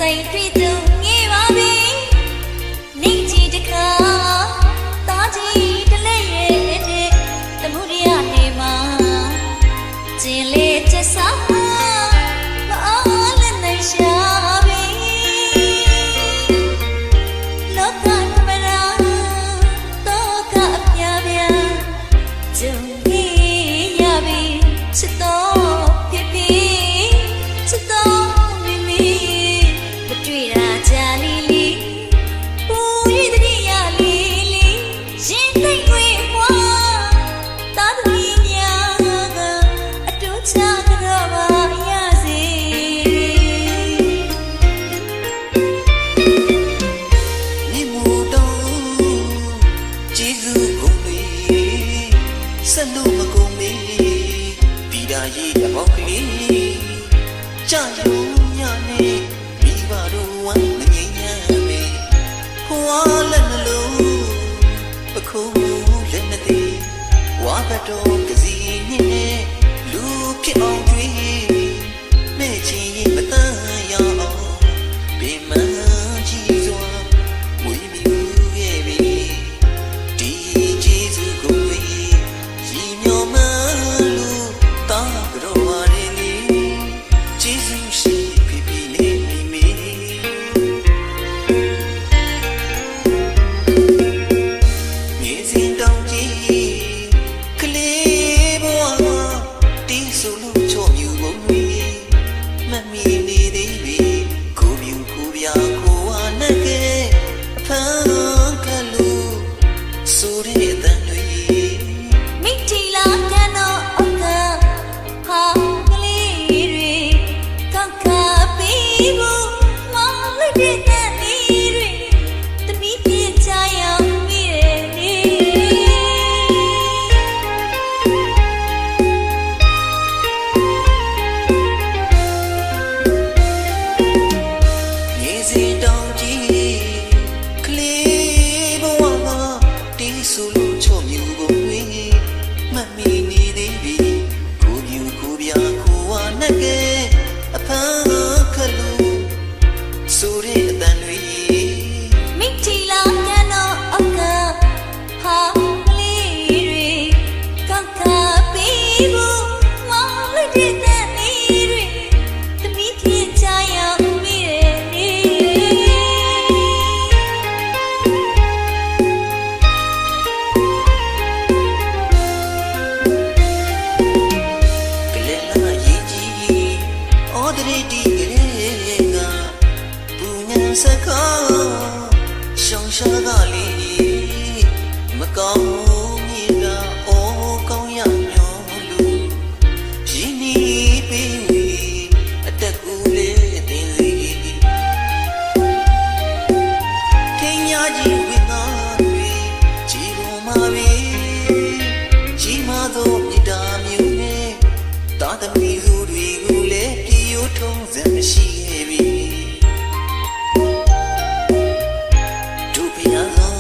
ဆိုင်တွေ့သူငေးပါပြီနေကြည့်တခါတာကြီးတလဲရဲ့တဲ့တမှုရရနေမှာကျင်လေချက်စားမအားလည်းနိုင်ရှာပြီလောကဓမ္မရာတော့ကအပြာပြာကျုံနေရပြီချစ်တော့ဖြစ်ဖြစ်ချစ်တော့မိမိမတွေ့တာကြာလီလီပူရည်တည်းရလီလီရင်သိမ့်ခွေခွာတာသမီးများကအတူချကြတော့ပါရစေမြေမူတော့ကျေးဇူးကုန်ပြီဆက်လို့မကုန်မီဒီဓာရေးအမောက်ကလေးကြာရုံညနေမိဘတို့ဝမ်းမငြိမ်ညမ်းမေဟွာလက်နှလုံးပခုံးလက်နှသေးဝါကတော့ကစီနဲ့လူဖြစ်အောင်ကြွေးမဲ့ချင်ရင်မတန်ရအောင်ဘယ်မှကြည့်စွာမွေးမြူခဲ့ပြီဒီကျေးဇူးကိုရီမျောမှလူတာကြောပါရင်းကျေးဇူးရှိပြီပြီနေမိမိမြေစင်တောင်ကြီးကလေးဘဝတင်းစုလို့ချော့မြူပုံတွေမမီနေသေးပြီကိုမြူကိုပြကိုဝါနဲ့ကဲအဖန်ကလူဆိုတဲ့အတန်တွေမိထီလာကန်တော့အကဟာကလေးတွေကောက်ကပေးဖို့မောင်လေးတဲ့နေတွေတမီးပြချရောက်မိတယ်မြေစင်တောင်ကြီးကလေးဘဝမှာတင်းစုလို့ချော့မြူပုံတွေမမီနေသေးပြီကိုမြူကိုပြကိုဝါနဲ့ကဲအဖန်ကလူဆိုတဲ့အတန်တွေမိထီလာကန်တော့အကဟာကလေးတွေကောက်ကပေးဖို့မောင်လေးတဲ့နေတွေတမီးပြချရောက်မိတယ်ကလေးလာရေးကြီးအော်ဒရီတီကလေးကပူညံစကားရှောင်းရှားကလေးမကောင်းမြင်တာအော်ကောင်းရညောလူရင်းနီးပေးဝေအတက်ကူလေးတင်စီထင်းညာကြီးဝိငါတွေကြီးပေါ်မှာပြီကြီးမားသောမြတ်တာမျိုးနဲ့တာသမီစုတွေကိုလည်းပြေယိုထုံးစံမရှိခဲ့ပြီတို့ဖျားသော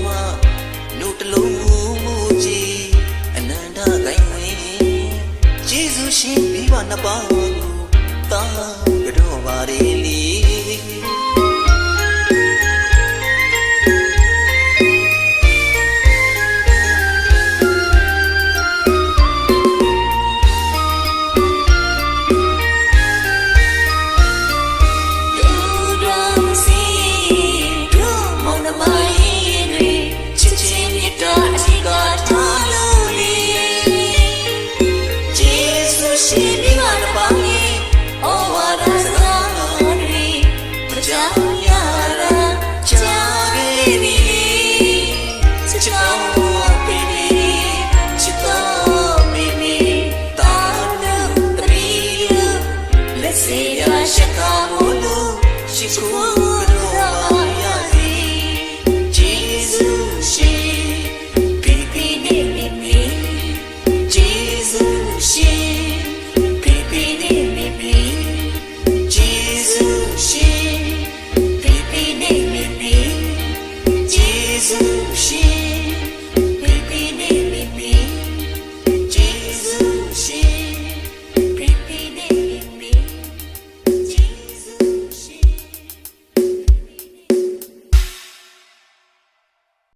မနှုတ်တလုံးမူကြီးအနန္တဂိုင်းဝင်ကျေးဇူးရှင်မိဘနှစ်ပါးကိုတာကြောပါရလီLet's see ya, shaka mulu, she's cool.